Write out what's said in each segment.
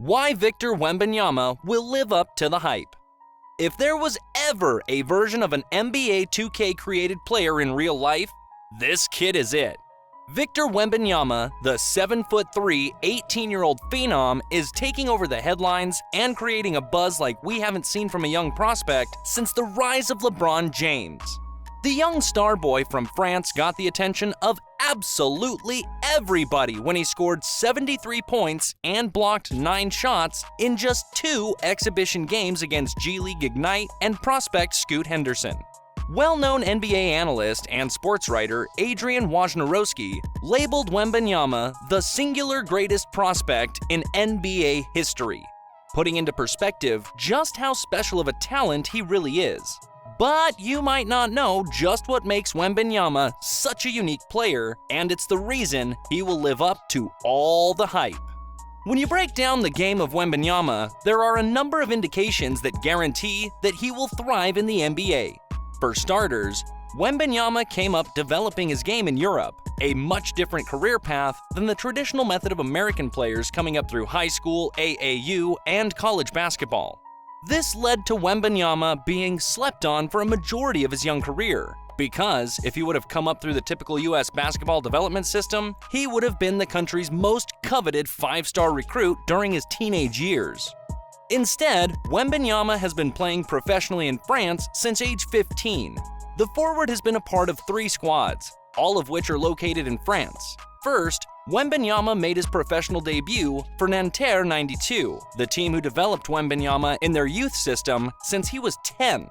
Why Victor Wembanyama will live up to the hype. If there was ever a version of an NBA 2K created player in real life, this kid is it. Victor Wembanyama, the 7'3", 18-year-old phenom, is taking over the headlines and creating a buzz like we haven't seen from a young prospect since the rise of LeBron James. The young star boy from France got the attention of absolutely everybody when he scored 73 points and blocked 9 shots in just 2 exhibition games against G League Ignite and prospect Scoot Henderson. Well-known NBA analyst and sports writer Adrian Wojnarowski labeled Wembanyama the singular greatest prospect in NBA history, putting into perspective just how special of a talent he really is. But you might not know just what makes Wembanyama such a unique player, and it's the reason he will live up to all the hype. When you break down the game of Wembanyama, there are a number of indications that guarantee that he will thrive in the NBA. For starters, Wembanyama came up developing his game in Europe, a much different career path than the traditional method of American players coming up through high school, AAU, and college basketball. This led to Wembanyama being slept on for a majority of his young career, because if he would have come up through the typical US basketball development system, he would have been the country's most coveted 5-star recruit during his teenage years. Instead, Wembanyama has been playing professionally in France since age 15. The forward has been a part of 3 squads, all of which are located in France. First, Wembanyama made his professional debut for Nanterre 92, the team who developed Wembanyama in their youth system since he was 10.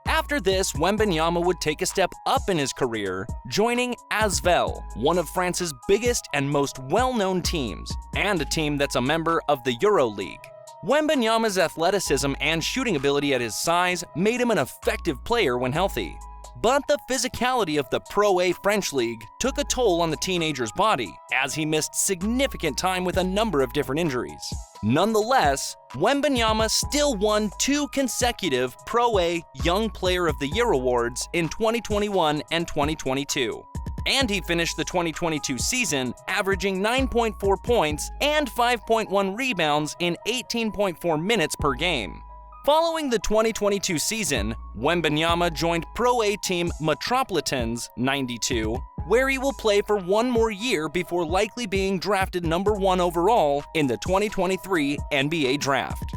After this, Wembanyama would take a step up in his career, joining Asvel, one of France's biggest and most well-known teams, and a team that's a member of the EuroLeague. Wembanyama's athleticism and shooting ability at his size made him an effective player when healthy. But the physicality of the Pro A French League took a toll on the teenager's body, as he missed significant time with a number of different injuries. Nonetheless, Wembanyama still won 2 consecutive Pro A Young Player of the Year awards in 2021 and 2022. And he finished the 2022 season averaging 9.4 points and 5.1 rebounds in 18.4 minutes per game. Following the 2022 season, Wembanyama joined Pro A team Metropolitans 92, where he will play for 1 more year before likely being drafted number 1 overall in the 2023 NBA Draft.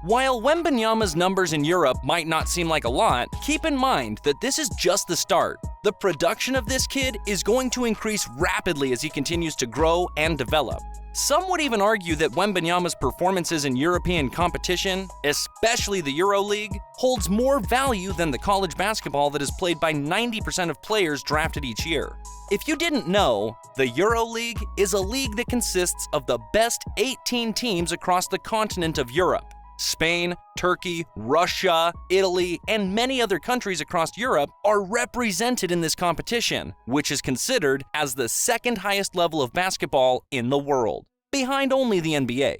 While Wembanyama's numbers in Europe might not seem like a lot, keep in mind that this is just the start. The production of this kid is going to increase rapidly as he continues to grow and develop. Some would even argue that Wembanyama's performances in European competition, especially the EuroLeague, holds more value than the college basketball that is played by 90% of players drafted each year. If you didn't know, the EuroLeague is a league that consists of the best 18 teams across the continent of Europe. Spain, Turkey, Russia, Italy, and many other countries across Europe are represented in this competition, which is considered as the 2nd highest level of basketball in the world, behind only the NBA.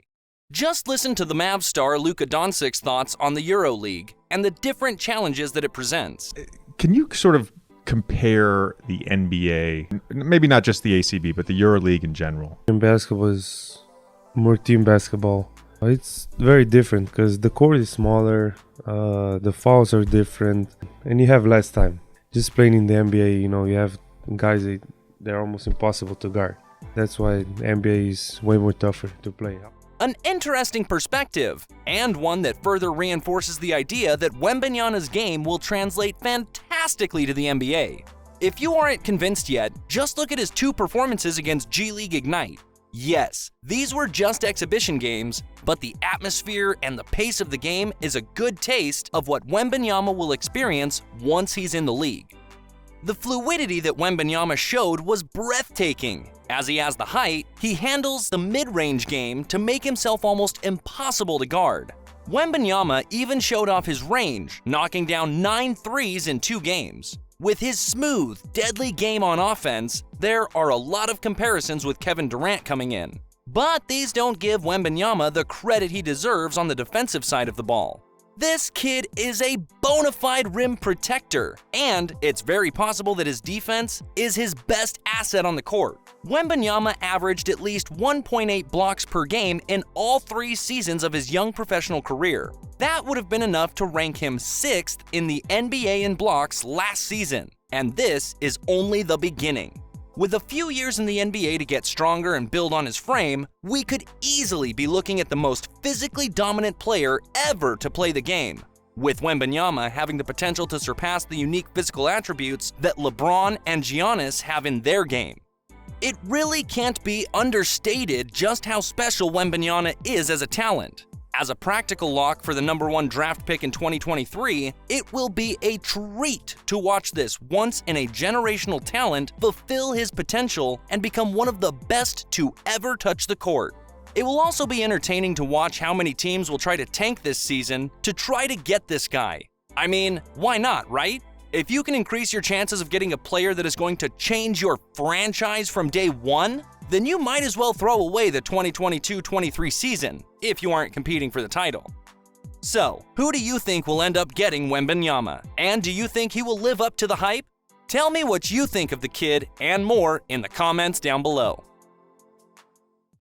Just listen to the Mavs star Luka Doncic's thoughts on the EuroLeague and the different challenges that it presents. Can you sort of compare the NBA, maybe not just the ACB, but the EuroLeague in general? In basketball is more team basketball. It's very different because the court is smaller, the fouls are different, and you have less time. Just playing in the NBA, you have guys that they're almost impossible to guard. That's why the NBA is way more tougher to play. An interesting perspective, and one that further reinforces the idea that Wembanyama's game will translate fantastically to the NBA. If you aren't convinced yet, just look at his 2 performances against G League Ignite. Yes, these were just exhibition games, but the atmosphere and the pace of the game is a good taste of what Wembanyama will experience once he's in the league. The fluidity that Wembanyama showed was breathtaking. As he has the height, he handles the mid-range game to make himself almost impossible to guard. Wembanyama even showed off his range, knocking down 9 threes in 2 games. With his smooth, deadly game on offense, there are a lot of comparisons with Kevin Durant coming in. But these don't give Wembanyama the credit he deserves on the defensive side of the ball. This kid is a bona fide rim protector, and it's very possible that his defense is his best asset on the court. Wembanyama averaged at least 1.8 blocks per game in all 3 seasons of his young professional career. That would have been enough to rank him 6th in the NBA in blocks last season, and this is only the beginning. With a few years in the NBA to get stronger and build on his frame, we could easily be looking at the most physically dominant player ever to play the game, with Wembanyama having the potential to surpass the unique physical attributes that LeBron and Giannis have in their game. It really can't be understated just how special Wembanyama is as a talent. As a practical lock for the #1 draft pick in 2023, it will be a treat to watch this once-in-a-generational talent fulfill his potential and become one of the best to ever touch the court. It will also be entertaining to watch how many teams will try to tank this season to try to get this guy. I mean, why not, right? If you can increase your chances of getting a player that is going to change your franchise from day one, then you might as well throw away the 2022-23 season if you aren't competing for the title. So, who do you think will end up getting Wembanyama? And do you think he will live up to the hype? Tell me what you think of the kid and more in the comments down below.